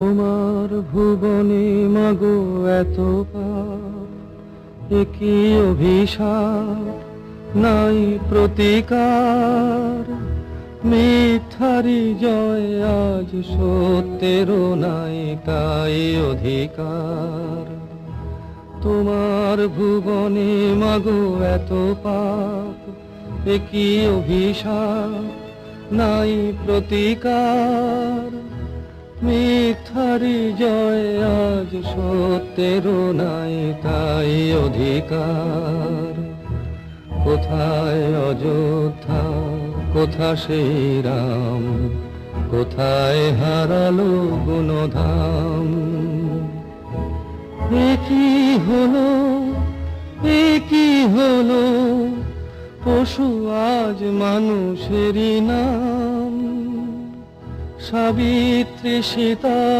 তোমার ভুবনে মাগো এত পাপ, একই অভিশাপ, নাই প্রতিকার। মিথ্যারি জয় আজ সত্যেরও নাই তাই অধিকার। তোমার ভুবনে মাগো এত পাপ, একই অভিশাপ, নাই প্রতিকার। মিথ্যারি জয় আজ সত্যেরও নাই তাই অধিকার। কোথায় অযোধ্যা, কোথা সেই রাম, কোথায় হারালো গুণধাম। একই হলো, একই হলো, পশু আজ মানুষেরই নাম। সাবিত্রী সীতার